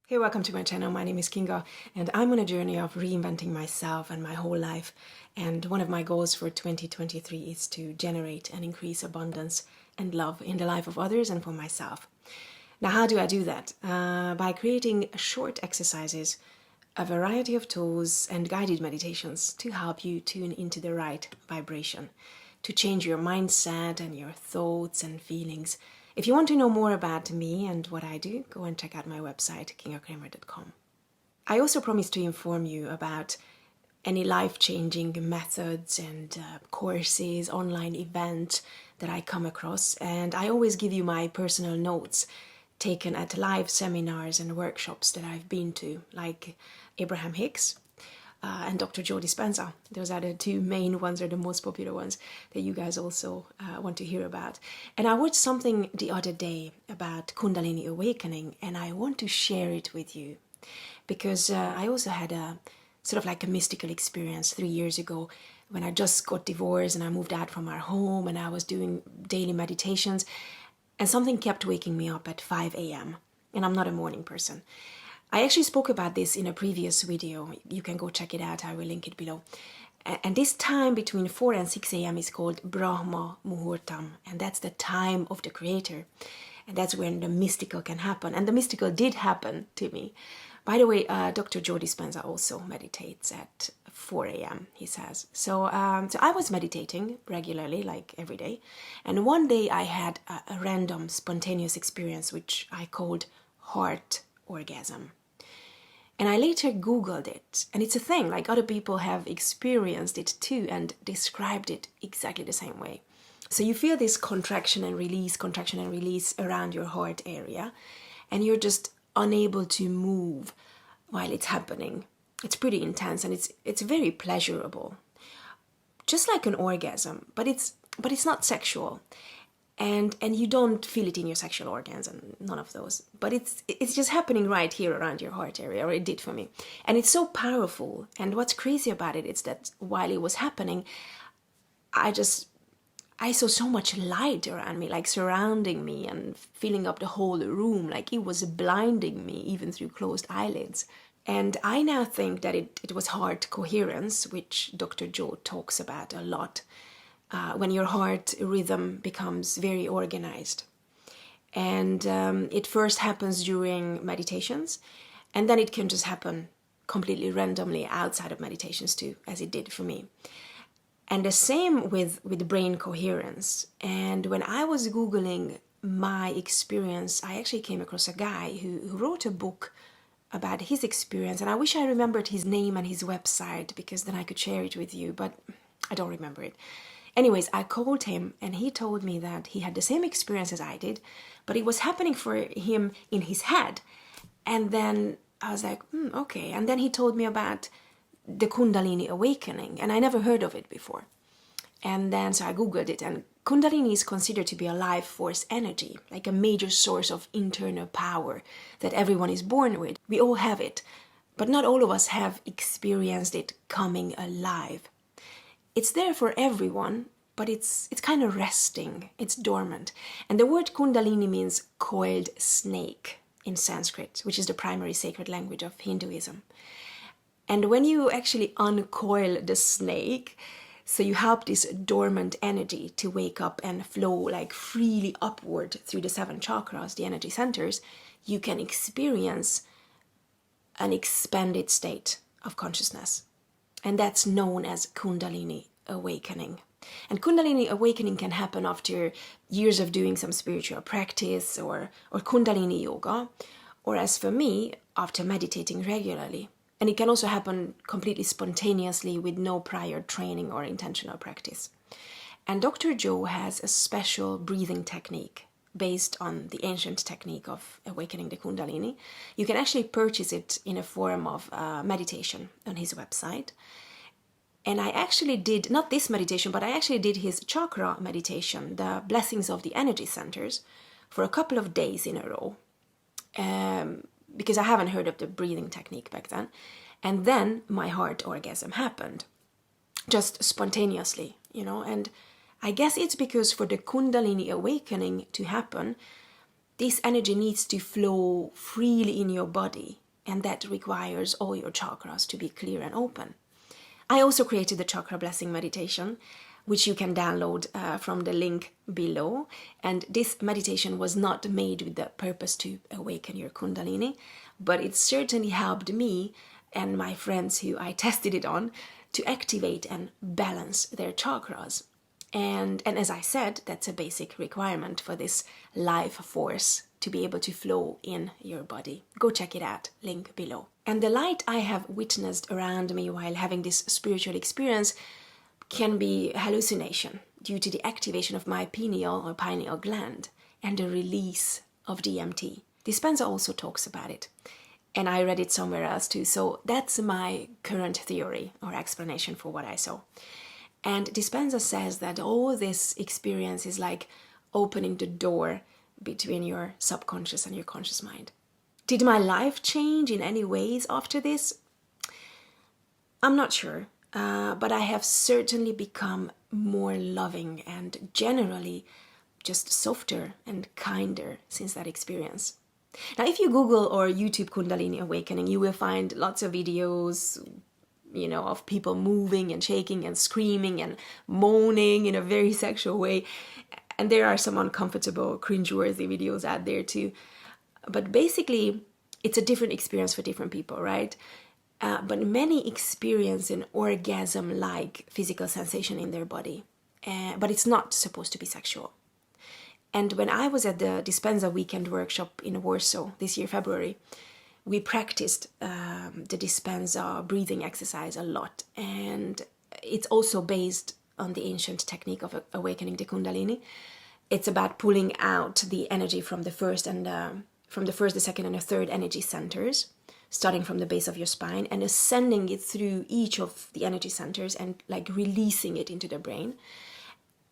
Hey, welcome to my channel. My name is Kinga and I'm on a journey of reinventing myself and my whole life. And one of my goals for 2023 is to generate and increase abundance and love in the life of others and for myself. Now, how do I do that? By creating short exercises, a variety of tools and guided meditations to help you tune into the right vibration, to change your mindset and your thoughts and feelings. If you want to know more about me and what I do, go and check out my website, kingakramer.com. I also promise to inform you about any life-changing methods and courses, online events that I come across. And I always give you my personal notes taken at live seminars and workshops that I've been to, like Abraham Hicks and Dr. Joe Dispenza. Those are the two main ones, or the most popular ones that you guys also want to hear about. And I watched something the other day about Kundalini Awakening, and I want to share it with you because I also had a sort of like a mystical experience 3 years ago when I just got divorced and I moved out from our home and I was doing daily meditations, and something kept waking me up at 5 a.m. and I'm not a morning person. I actually spoke about this in a previous video. You can go check it out. I will link it below. And this time between 4 and 6 a.m. is called Brahma Muhurtam, and that's the time of the Creator. And that's when the mystical can happen. And the mystical did happen to me. By the way, Dr. Joe Dispenza also meditates at 4 a.m., he says. So I was meditating regularly, like every day. And one day I had a random, spontaneous experience, which I called heart orgasm. And I later Googled it, and it's a thing, like other people have experienced it too and described it exactly the same way. So you feel this contraction and release around your heart area, and you're just unable to move while it's happening. It's pretty intense and it's very pleasurable. Just like an orgasm, but it's not sexual. And you don't feel it in your sexual organs and none of those, but it's just happening right here around your heart area, or it did for me. And it's so powerful. And what's crazy about it is that while it was happening, I saw so much light around me, like surrounding me and filling up the whole room, like it was blinding me even through closed eyelids. And I now think that it was heart coherence, which Dr. Joe talks about a lot. When your heart rhythm becomes very organized. And it first happens during meditations, and then it can just happen completely randomly outside of meditations too, as it did for me. And the same with brain coherence. And when I was Googling my experience, I actually came across a guy who wrote a book about his experience, and I wish I remembered his name and his website, because then I could share it with you, but I don't remember it. Anyways, I called him and he told me that he had the same experience as I did, but it was happening for him in his head. And then I was like, okay. And then he told me about the Kundalini Awakening, and I never heard of it before. And then so I Googled it, and Kundalini is considered to be a life force energy, like a major source of internal power that everyone is born with. We all have it, but not all of us have experienced it coming alive. It's there for everyone, but it's kind of resting, it's dormant. And the word Kundalini means coiled snake in Sanskrit, which is the primary sacred language of Hinduism. And when you actually uncoil the snake, so you help this dormant energy to wake up and flow like freely upward through the 7 chakras, the energy centers, you can experience an expanded state of consciousness. And that's known as Kundalini Awakening. And Kundalini Awakening can happen after years of doing some spiritual practice or Kundalini yoga, or as for me, after meditating regularly. And it can also happen completely spontaneously with no prior training or intentional practice. And Dr. Joe has a special breathing technique based on the ancient technique of awakening the Kundalini. You can actually purchase it in a form of meditation on his website. And I actually did, not this meditation, but I actually did his chakra meditation, the blessings of the energy centers, for a couple of days in a row. Because I haven't heard of the breathing technique back then. And then my heart orgasm happened, just spontaneously, and I guess it's because for the Kundalini Awakening to happen, this energy needs to flow freely in your body, and that requires all your chakras to be clear and open. I also created the chakra blessing meditation, which you can download from the link below. And this meditation was not made with the purpose to awaken your Kundalini, but it certainly helped me and my friends who I tested it on to activate and balance their chakras. And as I said, that's a basic requirement for this life force to be able to flow in your body. Go check it out, link below. And the light I have witnessed around me while having this spiritual experience can be hallucination due to the activation of my pineal or pineal gland and the release of DMT. Dispenza also talks about it, and I read it somewhere else too, so that's my current theory or explanation for what I saw. And Dispenza says that all this experience is like opening the door between your subconscious and your conscious mind. Did my life change in any ways after this? I'm not sure. But I have certainly become more loving and generally just softer and kinder since that experience. Now, if you Google or YouTube Kundalini Awakening, you will find lots of videos, of people moving and shaking and screaming and moaning in a very sexual way. And there are some uncomfortable, cringeworthy videos out there too. But basically, it's a different experience for different people, right? But many experience an orgasm-like physical sensation in their body, but it's not supposed to be sexual. And when I was at the Dispenza weekend workshop in Warsaw this year, February, we practiced the Dispenza breathing exercise a lot. And it's also based on the ancient technique of awakening the Kundalini. It's about pulling out the energy from the first, the second, and the third energy centers, starting from the base of your spine and ascending it through each of the energy centers and like releasing it into the brain.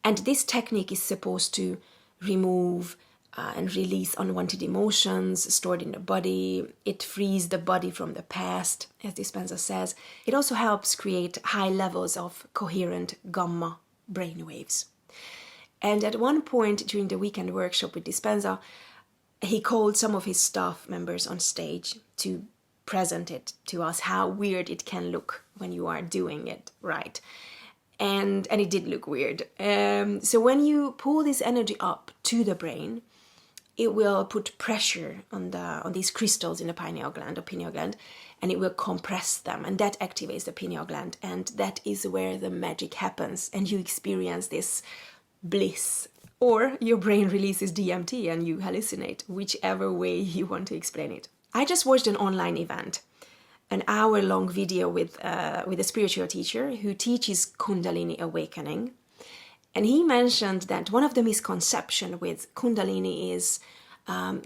And this technique is supposed to remove and release unwanted emotions stored in the body. It frees the body from the past, as Dispenza says. It also helps create high levels of coherent gamma brainwaves. And at one point during the weekend workshop with Dispenza, he called some of his staff members on stage to present it to us, how weird it can look when you are doing it right. And it did look weird. So when you pull this energy up to the brain, it will put pressure on these crystals in the pineal gland or pineal gland, and it will compress them, and that activates the pineal gland, and that is where the magic happens, and you experience this bliss. Or your brain releases DMT and you hallucinate, whichever way you want to explain it. I just watched an online event, an hour-long video with a spiritual teacher who teaches Kundalini Awakening. And he mentioned that one of the misconceptions with Kundalini is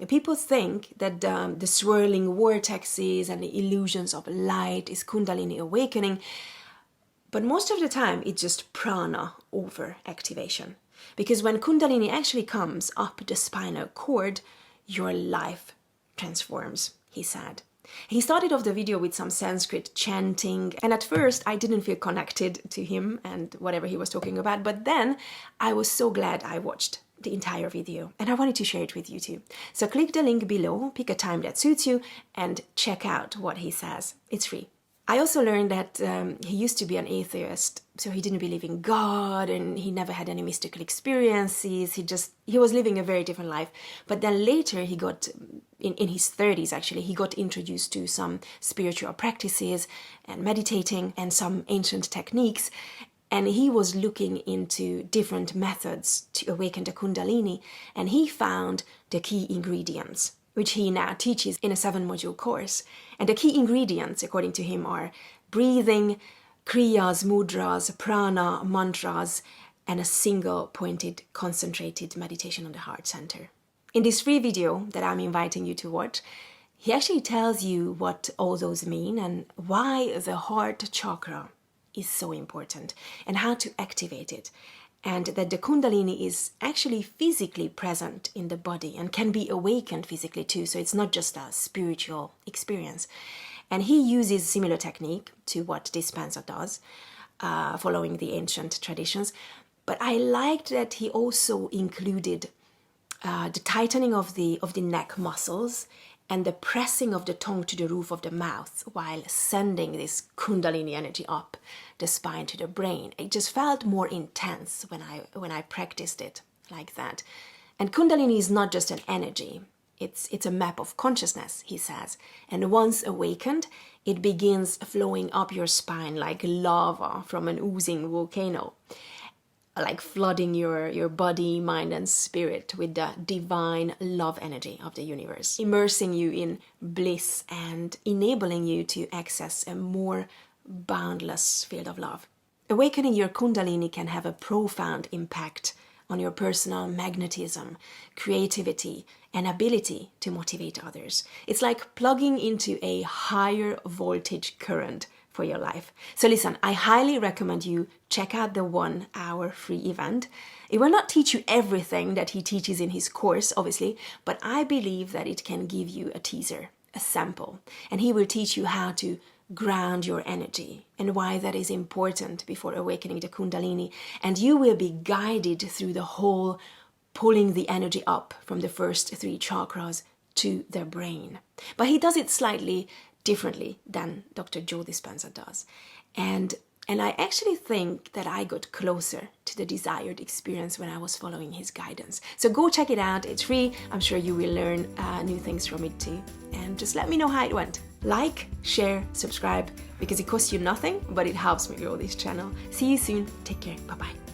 people think that the swirling vortexes and the illusions of light is Kundalini Awakening. But most of the time, it's just prana over-activation. Because when Kundalini actually comes up the spinal cord, your life transforms, he said. He started off the video with some Sanskrit chanting, and at first I didn't feel connected to him and whatever he was talking about, but then I was so glad I watched the entire video, and I wanted to share it with you too. So click the link below, pick a time that suits you, and check out what he says. It's free. I also learned that he used to be an atheist, so he didn't believe in God and he never had any mystical experiences. He was living a very different life. But then later he got, in his 30s actually, he got introduced to some spiritual practices and meditating and some ancient techniques. And he was looking into different methods to awaken the Kundalini, and he found the key ingredients, which he now teaches in a 7-module course. And the key ingredients, according to him, are breathing, kriyas, mudras, prana, mantras, and a single pointed, concentrated meditation on the heart center. In this free video that I'm inviting you to watch, he actually tells you what all those mean and why the heart chakra is so important and how to activate it. And that the Kundalini is actually physically present in the body and can be awakened physically too. So it's not just a spiritual experience. And he uses similar technique to what Dispenza does, following the ancient traditions. But I liked that he also included the tightening of the neck muscles, and the pressing of the tongue to the roof of the mouth while sending this Kundalini energy up the spine to the brain. It just felt more intense when I practiced it like that. And Kundalini is not just an energy. It's a map of consciousness, he says. And once awakened, it begins flowing up your spine like lava from an oozing volcano, like flooding your body, mind, and spirit with the divine love energy of the universe, immersing you in bliss and enabling you to access a more boundless field of love. Awakening your Kundalini can have a profound impact on your personal magnetism, creativity, and ability to motivate others. It's like plugging into a higher voltage current for your life. So listen, I highly recommend you check out the 1 hour free event. It will not teach you everything that he teaches in his course, obviously, but I believe that it can give you a teaser, a sample, and he will teach you how to ground your energy and why that is important before awakening the Kundalini. And you will be guided through the whole pulling the energy up from the first 3 chakras to the brain. But he does it slightly differently than Dr. Joe Dispenza does. And I actually think that I got closer to the desired experience when I was following his guidance. So go check it out. It's free. I'm sure you will learn new things from it too. And just let me know how it went. Like, share, subscribe, because it costs you nothing, but it helps me grow this channel. See you soon. Take care. Bye-bye.